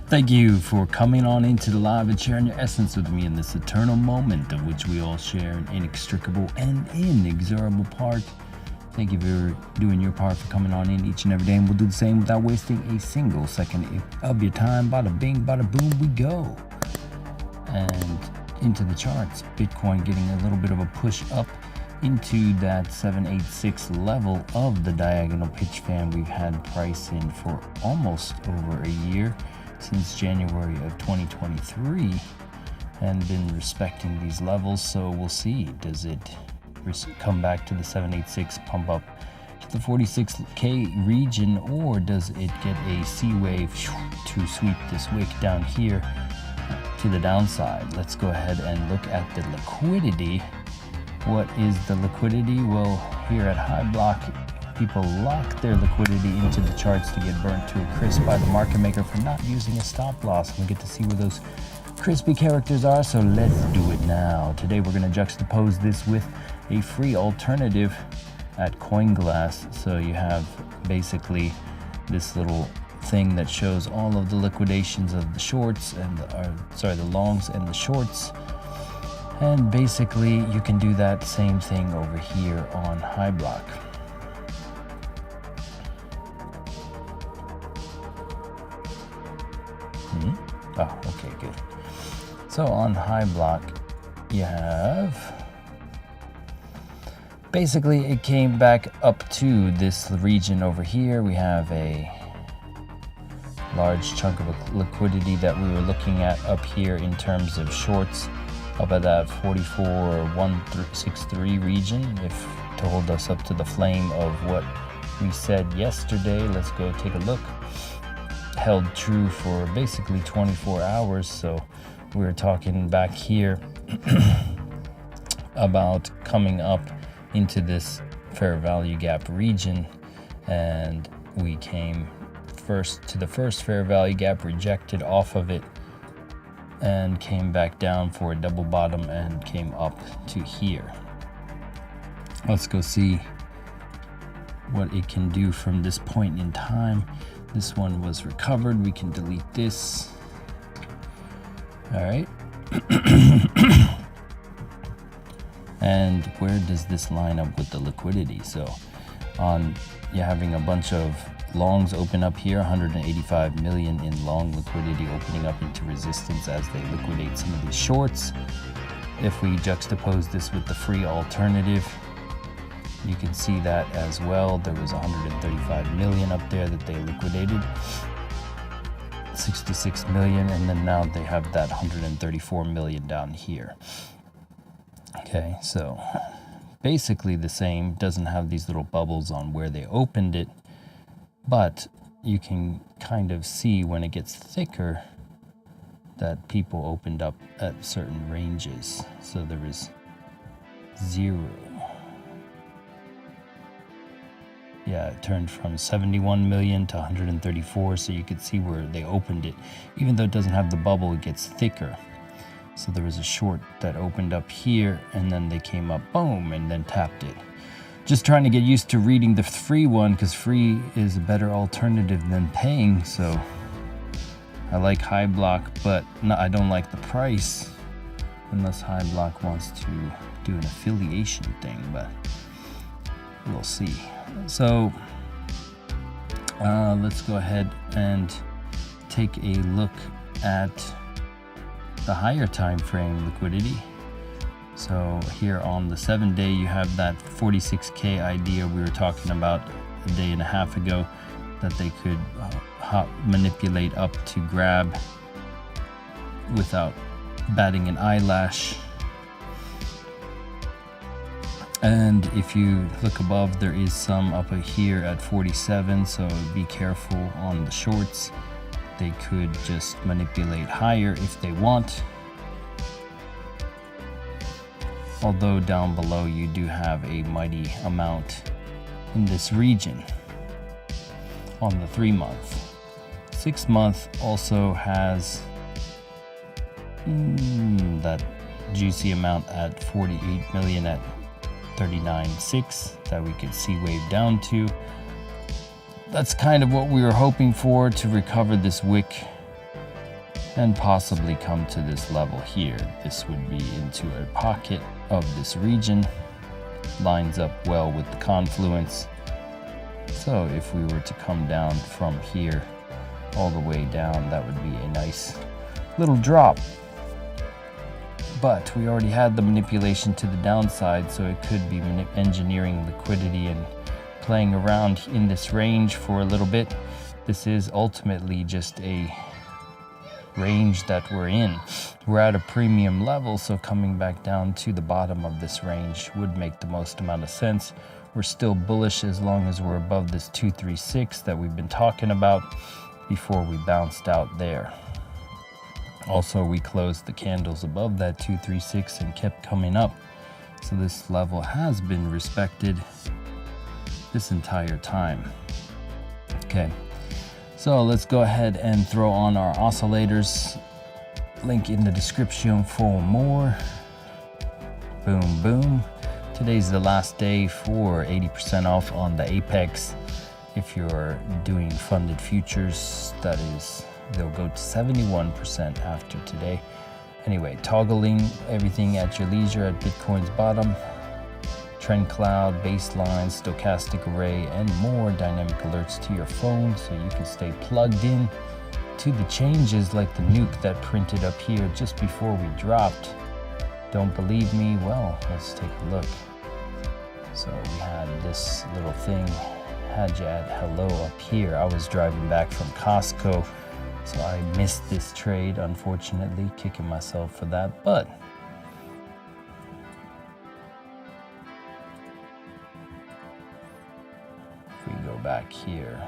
Thank you for coming on into the live and sharing your essence with me in this eternal moment of which we all share an inextricable and inexorable part. Thank you for doing your part, for coming on in each and every day, and we'll do the same without wasting a single second of your time. Bada bing, bada boom, we go. And into the charts, Bitcoin getting a little bit of a push up into that 786 level of the diagonal pitch fan we've had price in for almost over a year, since January of 2023, and been respecting these levels. So we'll see, does it come back to the 786, pump up to the 46k region, or does it get a C wave to sweep this wick down here to the downside? Let's go ahead and look at the liquidity. What is the liquidity? Well, here at High Block, people lock their liquidity into the charts to get burnt to a crisp by the market maker for not using a stop loss. We get to see where those crispy characters are, so let's do it now. Today we're going to juxtapose this with a free alternative at CoinGlass. So you have basically this little thing that shows all of the liquidations of the shorts and the longs and the shorts. And basically you can do that same thing over here on High Block. Oh, okay, good. So on High Block, you have basically it came back up to this region over here. We have a large chunk of liquidity that we were looking at up here in terms of shorts, up at that 44.163 region, if to hold us up to the flame of what we said yesterday. Let's go take a look. held true for basically 24 hours. So we were talking back here about coming up into this fair value gap region, and we came first to the first fair value gap, rejected off of it, and came back down for a double bottom and came up to here. Let's go see what it can do from this point in time. This one was recovered. We can delete this. All right. And where does this line up with the liquidity? So you're having a bunch of longs open up here, 185 million in long liquidity opening up into resistance as they liquidate some of these shorts. If we juxtapose this with the free alternative, you can see that as well. There was 135 million up there that they liquidated, 66 million, and then now they have that 134 million down here. Okay, so basically the same, doesn't have these little bubbles on where they opened it, but you can kind of see when it gets thicker that people opened up at certain ranges. So there is 0. Yeah, it turned from 71 million to 134, so you could see where they opened it. Even though it doesn't have the bubble, it gets thicker. So there was a short that opened up here, and then they came up, boom, and then tapped it. Just trying to get used to reading the free one, because free is a better alternative than paying. So I like High Block, but no, I don't like the price, unless High Block wants to do an affiliation thing, but we'll see. So let's go ahead and take a look at the higher time frame liquidity. So here on the 7-day, you have that 46K idea we were talking about a day and a half ago, that they could manipulate up to grab without batting an eyelash. And if you look above, there is some up here at 47, so be careful on the shorts. They could just manipulate higher if they want. Although down below you do have a mighty amount in this region on the 3-month. 6-month also has that juicy amount at 48 million at 39.6 that we could see wave down to. That's kind of what we were hoping for, to recover this wick and possibly come to this level here. This would be into a pocket of this region, lines up well with the confluence. So if we were to come down from here all the way down, that would be a nice little drop. But we already had the manipulation to the downside, so it could be engineering liquidity and playing around in this range for a little bit. This is ultimately just a range that we're in. We're at a premium level, so coming back down to the bottom of this range would make the most amount of sense. We're still bullish as long as we're above this 236 that we've been talking about before we bounced out there. Also, we closed the candles above that 236 and kept coming up, so this level has been respected this entire time. Okay, so let's go ahead and throw on our oscillators. Link in the description for more. Boom, boom. Today's the last day for 80% off on the Apex. If you're doing funded futures, that is, they'll go to 71% after today. Anyway, toggling everything at your leisure at Bitcoin's bottom. Trend cloud, baseline, stochastic array, and more dynamic alerts to your phone so you can stay plugged in to the changes, like the nuke that printed up here just before we dropped. Don't believe me? Well, let's take a look. So we had this little thing, had you at hello up here. I was driving back from Costco, so I missed this trade, unfortunately, kicking myself for that. But if we go back here,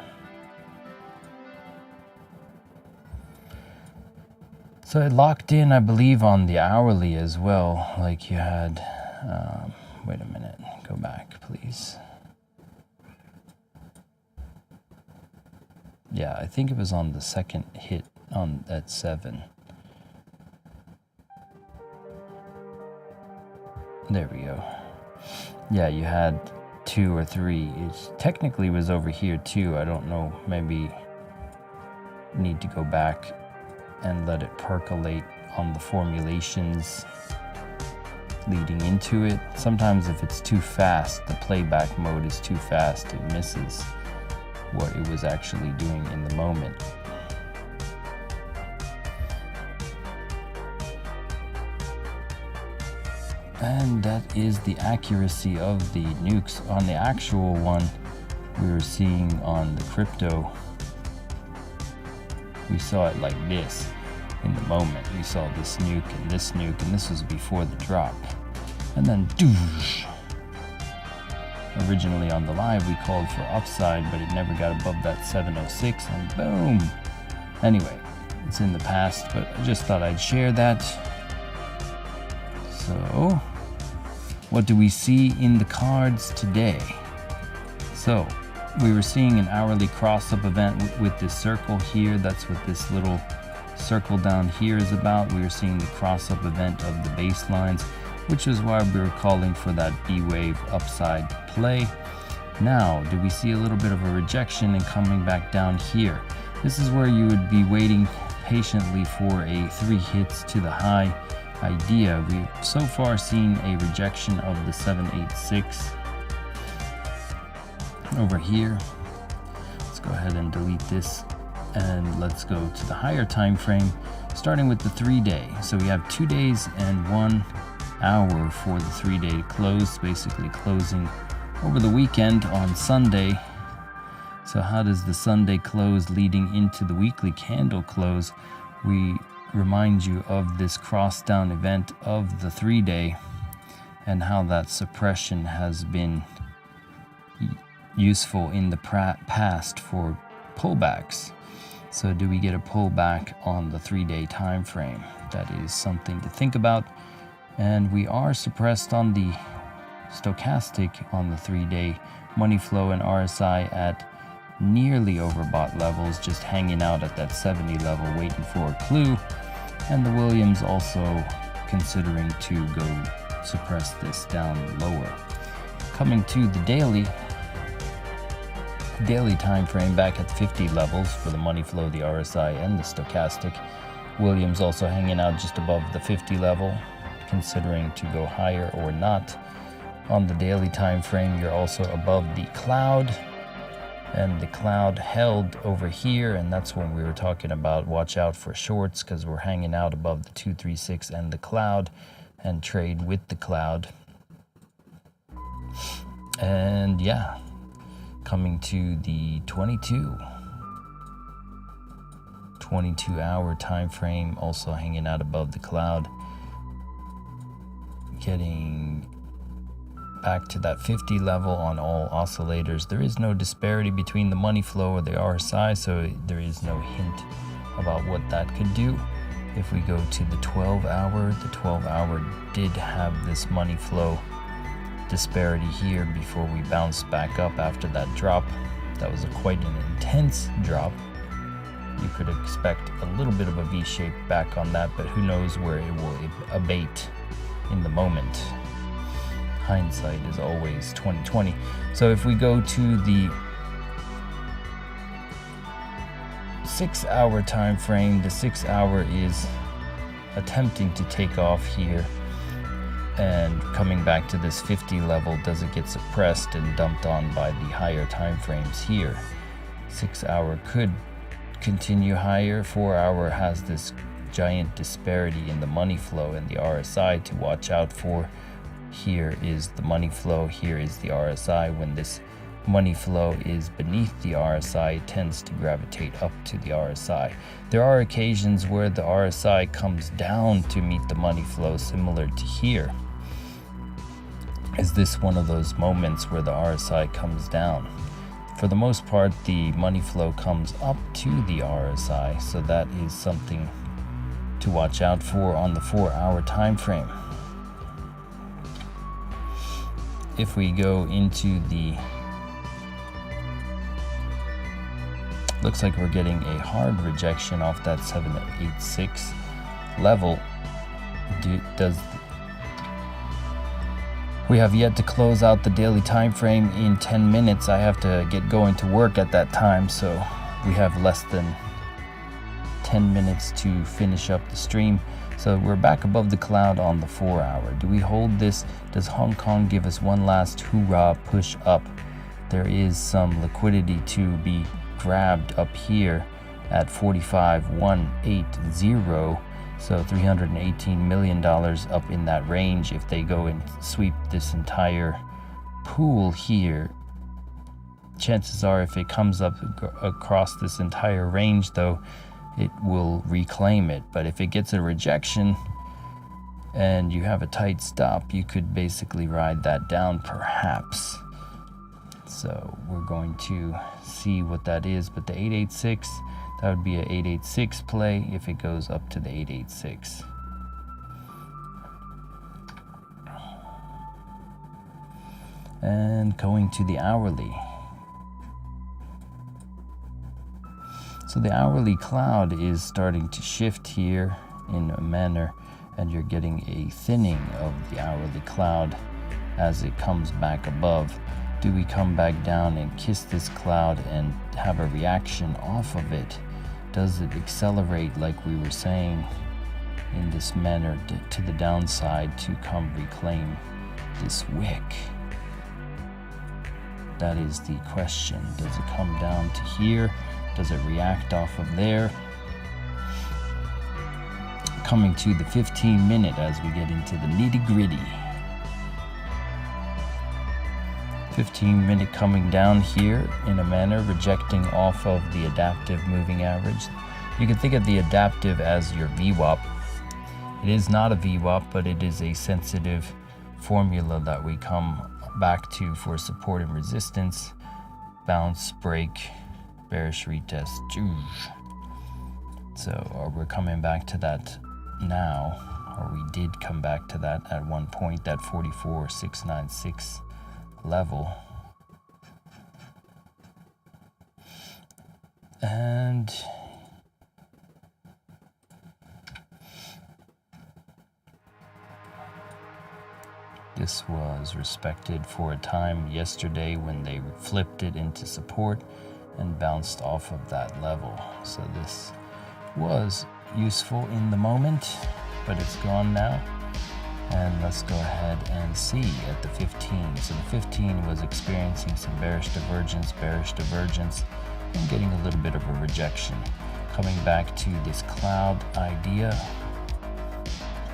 So it locked in, I believe, on the hourly as well. Like you had, wait a minute, go back, please. Yeah, I think it was on the second hit at 7. There we go. Yeah, you had 2 or 3. It technically was over here too. I don't know, maybe need to go back and let it percolate on the formulations leading into it. Sometimes if it's too fast, the playback mode is too fast, it misses what it was actually doing in the moment. And that is the accuracy of the nukes. On the actual one we were seeing on the crypto, we saw it like this in the moment. We saw this nuke, and this was before the drop. And then doosh. Originally on the live we called for upside, but it never got above that 706, and boom. Anyway, it's in the past, but I just thought I'd share that. So, what do we see in the cards today? So, we were seeing an hourly cross-up event with this circle here. That's what this little circle down here is about. We were seeing the cross-up event of the baselines, which is why we were calling for that B-wave upside play. Now, do we see a little bit of a rejection and coming back down here? This is where you would be waiting patiently for a 3 hits to the high idea. We've so far seen a rejection of the 786 over here. Let's go ahead and delete this, and let's go to the higher time frame, starting with the 3-day. So we have 2 days and 1 hour for the 3-day close, basically closing over the weekend on Sunday. So how does the Sunday close leading into the weekly candle close? We remind you of this cross down event of the 3-day and how that suppression has been useful in the past for pullbacks. So do we get a pullback on the 3-day time frame? That is something to think about. And we are suppressed on the stochastic on the 3-day money flow and RSI at nearly overbought levels, just hanging out at that 70 level waiting for a clue. And the Williams also considering to go suppress this down lower. Coming to the daily time frame, back at 50 levels for the money flow, the RSI, and the stochastic. Williams also hanging out just above the 50 level, considering to go higher or not. On the daily time frame, you're also above the cloud, and the cloud held over here, and that's when we were talking about watch out for shorts, because we're hanging out above the 236 and the cloud, and trade with the cloud. And yeah, coming to the 22-hour time frame, also hanging out above the cloud, getting back to that 50 level on all oscillators. There is no disparity between the money flow or the RSI, so there is no hint about what that could do. If we go to the 12-hour, the 12-hour did have this money flow disparity here before we bounced back up after that drop. That was quite an intense drop. You could expect a little bit of a V-shape back on that, but who knows where it will abate in the moment. Hindsight is always 20/20. So if we go to the 6-hour time frame, the 6-hour is attempting to take off here and coming back to this 50 level. Does it get suppressed and dumped on by the higher time frames here? 6-hour could continue higher. 4-hour has this giant disparity in the money flow and the RSI to watch out for. Here is the money flow, here is the RSI. When this money flow is beneath the RSI, it tends to gravitate up to the RSI. There are occasions where the RSI comes down to meet the money flow, similar to here. Is this one of those moments where the RSI comes down? For the most part, the money flow comes up to the RSI, so that is something to watch out for on the 4-hour time frame. If we go into the, looks like we're getting a hard rejection off that 786 level. We have yet to close out the daily time frame in 10 minutes. I have to get going to work at that time, so we have less than 10 minutes to finish up the stream. So we're back above the cloud on the 4-hour. Do we hold this? Does Hong Kong give us one last hoorah push up? There is some liquidity to be grabbed up here at 45,180. So $318 million up in that range. If they go and sweep this entire pool here, chances are if it comes up across this entire range though, it will reclaim it. But if it gets a rejection and you have a tight stop, you could basically ride that down perhaps. So we're going to see what that is. But the 886, that would be a 886 play if it goes up to the 886. And going to the hourly. So the hourly cloud is starting to shift here in a manner, and you're getting a thinning of the hourly cloud as it comes back above. Do we come back down and kiss this cloud and have a reaction off of it? Does it accelerate like we were saying in this manner to the downside to come reclaim this wick? That is the question. Does it come down to here? Does it react off of there? Coming to the 15-minute as we get into the nitty-gritty. 15-minute coming down here in a manner, rejecting off of the adaptive moving average. You can think of the adaptive as your VWAP. It is not a VWAP, but it is a sensitive formula that we come back to for support and resistance. Bounce, break, bearish retest. So we're coming back to that now, or we did come back to that at one point, that 44,696 level. And this was respected for a time yesterday when they flipped it into support and bounced off of that level. So this was useful in the moment, but it's gone now. And let's go ahead and see at the 15. So the 15 was experiencing some bearish divergence, and getting a little bit of a rejection. Coming back to this cloud idea,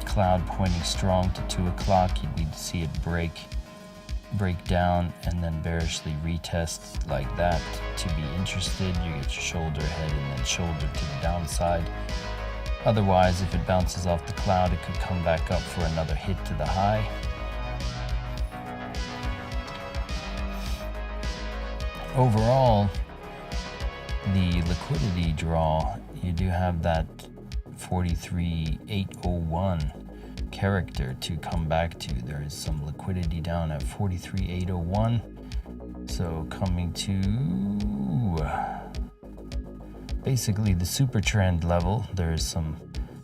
cloud pointing strong to 2 o'clock, you need to see it break down and then bearishly retest like that to be interested. You get your shoulder, head, and then shoulder to the downside. Otherwise, if it bounces off the cloud, it could come back up for another hit to the high. Overall, the liquidity draw, you do have that 43,801 character to come back to. There is some liquidity down at 43,801. So coming to basically the super trend level, there is some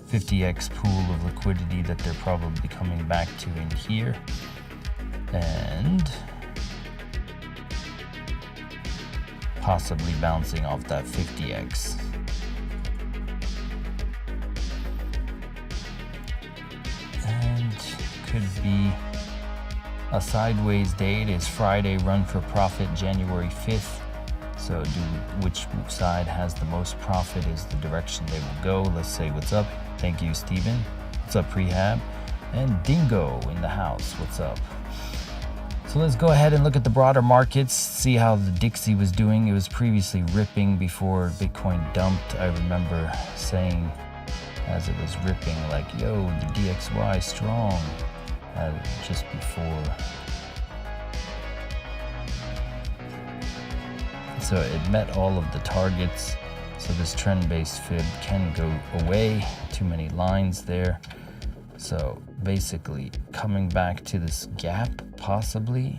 50x pool of liquidity that they're probably coming back to in here. And possibly bouncing off that 50x. And could be a sideways day. It is Friday, run for profit January 5th. So which side has the most profit is the direction they will go. Let's say what's up. Thank you, Steven. What's up, Prehab? And Dingo in the house. What's up? So let's go ahead and look at the broader markets, see how the Dixie was doing. It was previously ripping before Bitcoin dumped. I remember saying as it was ripping, like, yo, the DXY strong, just before. So it met all of the targets. So this trend-based fib can go away to too many lines there. So basically coming back to this gap, possibly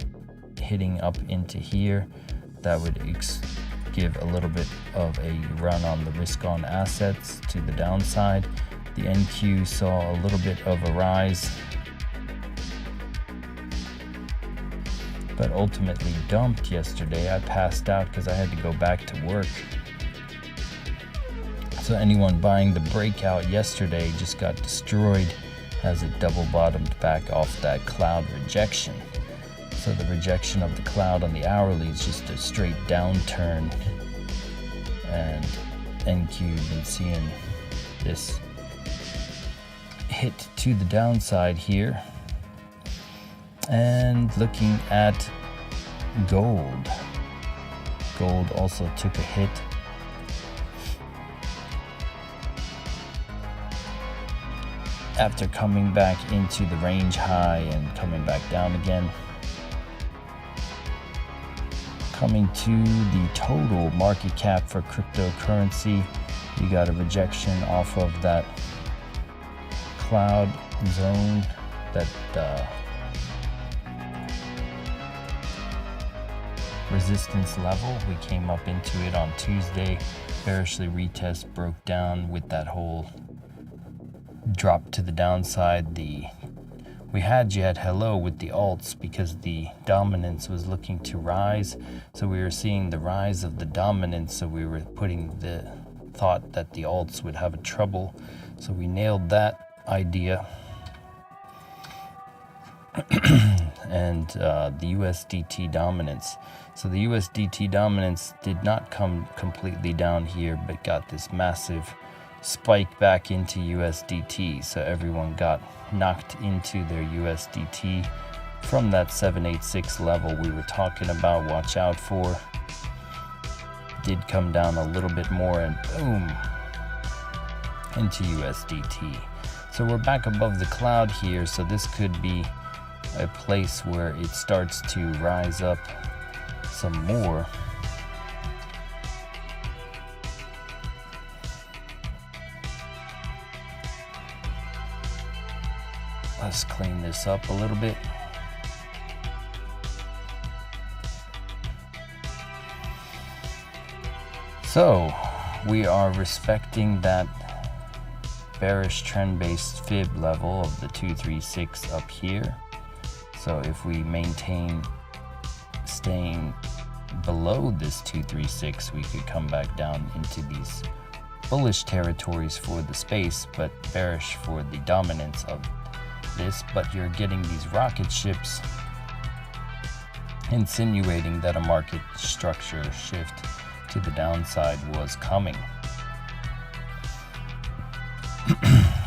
hitting up into here, that would give a little bit of a run on the risk on assets to the downside. The NQ saw a little bit of a rise, but ultimately dumped yesterday. I passed out because I had to go back to work. So anyone buying the breakout yesterday just got destroyed as it double bottomed back off that cloud rejection. So the rejection of the cloud on the hourly is just a straight downturn, and NQ been seeing this hit to the downside here. And looking at gold, gold also took a hit. After coming back into the range high and coming back down again. Coming to the total market cap for cryptocurrency, you got a rejection off of that cloud zone, that resistance level. We came up into it on Tuesday, bearishly retest, broke down with that whole drop to the downside. We had yet hello with the alts because the dominance was looking to rise, so we were seeing the rise of the dominance, so we were putting the thought that the alts would have a trouble, so we nailed that idea. And the USDT dominance, so the USDT dominance did not come completely down here, but got this massive spike back into USDT, so everyone got knocked into their USDT from that 786 level we were talking about. Watch out for. Did come down a little bit more and boom into USDT. So we're back above the cloud here, so this could be a place where it starts to rise up some more. Let's clean this up a little bit. So we are respecting that bearish trend-based fib level of the 236 up here. So if we maintain staying below this 236, we could come back down into these bullish territories for the space, but bearish for the dominance of this. But you're getting these rocket ships insinuating that a market structure shift to the downside was coming.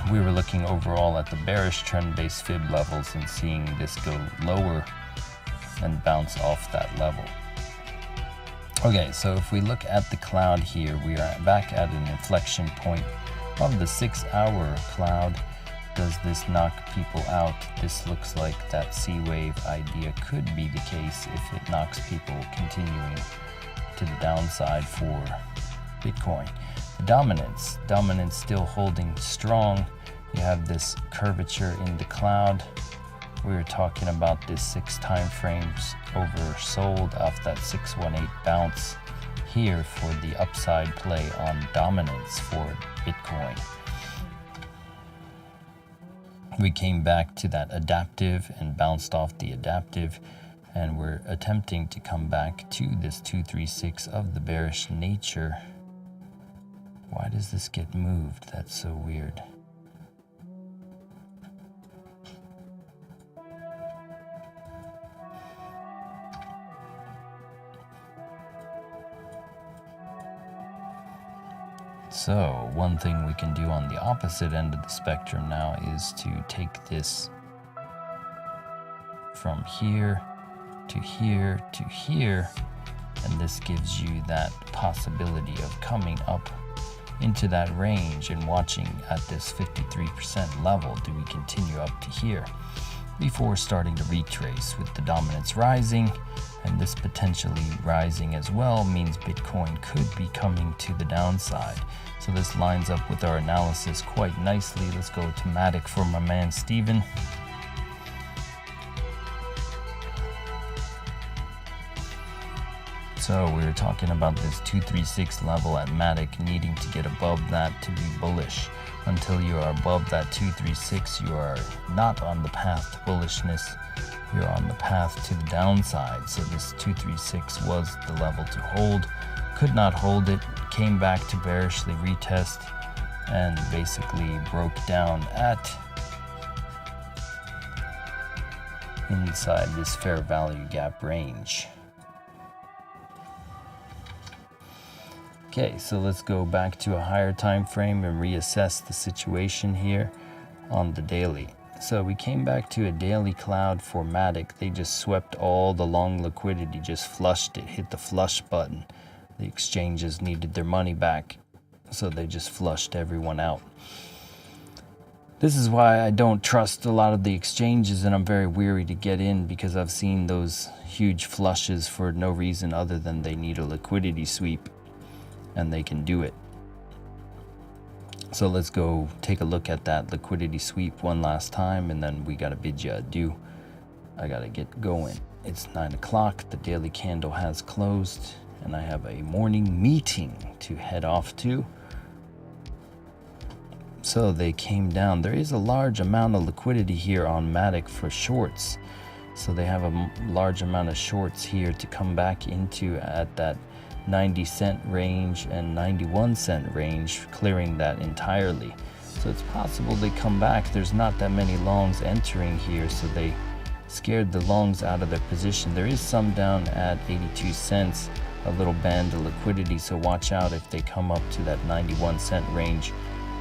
We were looking overall at the bearish trend-based fib levels and seeing this go lower and bounce off that level. Okay, so if we look at the cloud here, we are back at an inflection point of the 6-hour cloud. Does this knock people out? This looks like that C-wave idea could be the case if it knocks people continuing to the downside for Bitcoin. The dominance still holding strong. You have this curvature in the cloud. We were talking about this 6 time frames oversold off that 618 bounce here for the upside play on dominance for Bitcoin. We came back to that adaptive and bounced off the adaptive, and we're attempting to come back to this 236 of the bearish nature. Why does this get moved? That's so weird. So one thing we can do on the opposite end of the spectrum now is to take this from here to here to here, and this gives you that possibility of coming up into that range and watching at this 53% level. Do we continue up to here before starting to retrace with the dominance rising, and this potentially rising as well means Bitcoin could be coming to the downside. So this lines up with our analysis quite nicely. Let's go to Matic for my man Steven. So we were talking about this 236 level at Matic, needing to get above that to be bullish. Until you are above that 236, you are not on the path to bullishness. You're on the path to the downside. So this 236 was the level to hold. Could not hold it, came back to bearishly retest, and basically broke down at inside this fair value gap range. Okay, so let's go back to a higher time frame and reassess the situation here on the daily. So we came back to a daily cloud for Matic. They just swept all the long liquidity, just flushed it, hit the flush button. The exchanges needed their money back, so they just flushed everyone out. This is why I don't trust a lot of the exchanges, and I'm very weary to get in, because I've seen those huge flushes for no reason other than they need a liquidity sweep, and they can do it. So let's go take a look at that liquidity sweep one last time, and then we gotta bid you adieu. I gotta get going. It's 9 o'clock, the daily candle has closed, and I have a morning meeting to head off to. So they came down. There is a large amount of liquidity here on Matic for shorts. So they have a large amount of shorts here to come back into at that 90-cent range and 91-cent range, clearing that entirely. So it's possible they come back. There's not that many longs entering here, so they scared the longs out of their position. There is some down at 82 cents, a little band of liquidity, so watch out if they come up to that 91-cent range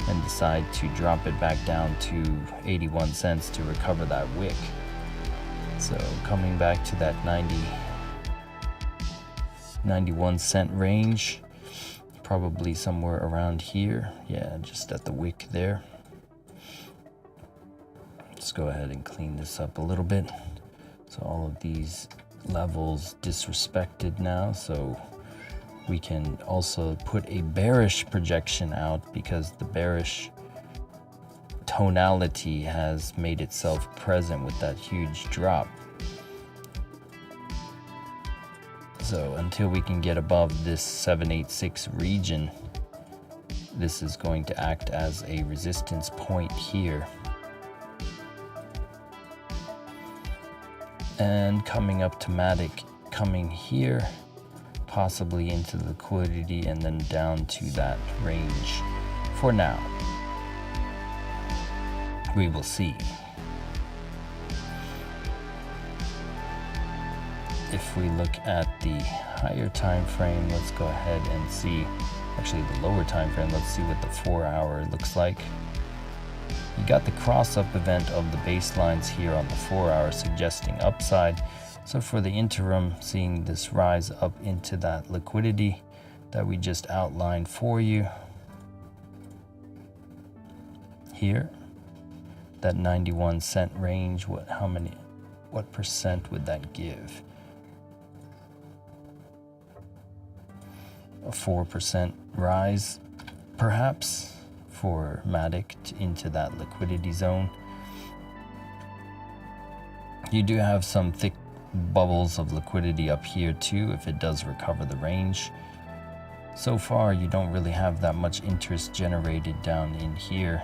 and decide to drop it back down to 81 cents to recover that wick. So coming back to that 91 cent range, probably somewhere around here. Yeah, just at the wick there. Let's go ahead and clean this up a little bit. So all of these levels disrespected now, so we can also put a bearish projection out, because the bearish tonality has made itself present with that huge drop. So until we can get above this 786 region, this is going to act as a resistance point here. And coming up to Matic, coming here, possibly into the liquidity, and then down to that range. For now, we will see. If we look at the higher time frame, let's go ahead and see, actually the lower time frame, let's see what the 4-hour looks like. You got the cross-up event of the baselines here on the 4-hour suggesting upside. So for the interim, seeing this rise up into that liquidity that we just outlined for you here, that 91 cent range, what percent would that give? A 4% rise, perhaps, for Matic into that liquidity zone. You do have some thick bubbles of liquidity up here too, if it does recover the range. So far, you don't really have that much interest generated down in here.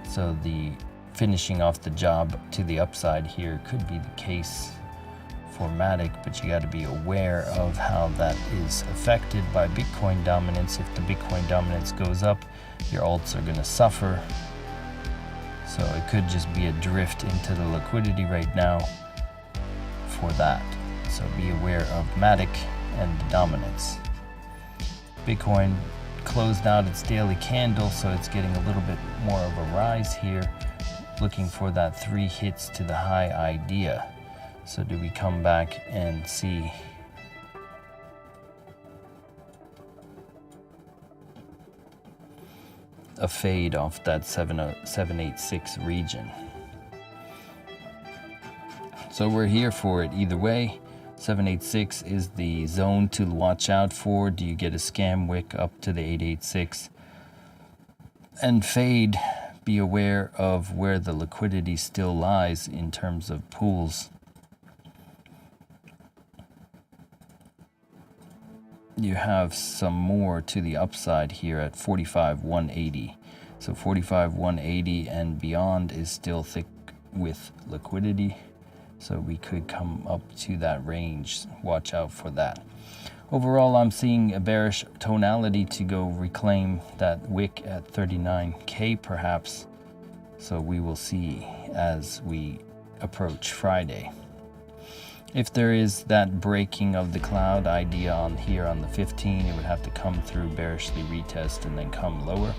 So the finishing off the job to the upside here could be the case for Matic, but you got to be aware of how that is affected by Bitcoin dominance. If the Bitcoin dominance goes up, your alts are going to suffer. So it could just be a drift into the liquidity right now for that. So be aware of Matic and the dominance. Bitcoin closed out its daily candle, so it's getting a little bit more of a rise here, looking for that 3 hits to the high idea. So do we come back and see a fade off that 786 region? So we're here for it either way. 786 is the zone to watch out for. Do you get a scam wick up to the 886? And fade, be aware of where the liquidity still lies in terms of pools. You have some more to the upside here at 45,180. So 45,180 and beyond is still thick with liquidity. So we could come up to that range. Watch out for that. Overall, I'm seeing a bearish tonality to go reclaim that wick at 39K perhaps. So we will see as we approach Friday. If there is that breaking of the cloud idea on here on the 15, it would have to come through, bearishly retest, and then come lower.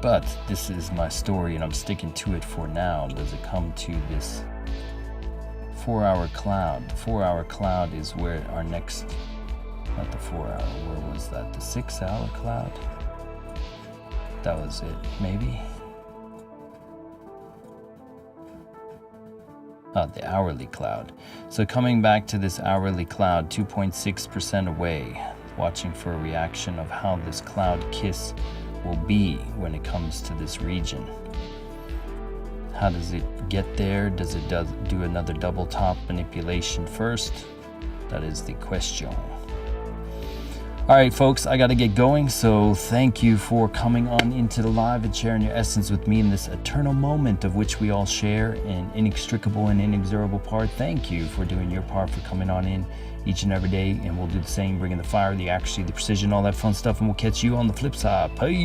But this is my story and I'm sticking to it for now. Does it come to this 4-hour cloud? The 4-hour cloud is where our next, not the 4-hour, where was that? The 6-hour cloud? That was it, maybe? The hourly cloud. So coming back to this hourly cloud, 2.6% away, watching for a reaction of how this cloud kiss will be when it comes to this region. How does it get there? Does it do another double top manipulation first? That is the question. All right, folks, I got to get going. So thank you for coming on into the live and sharing your essence with me in this eternal moment of which we all share an inextricable and inexorable part. Thank you for doing your part, for coming on in each and every day. And we'll do the same, bringing the fire, the accuracy, the precision, all that fun stuff. And we'll catch you on the flip side. Peace.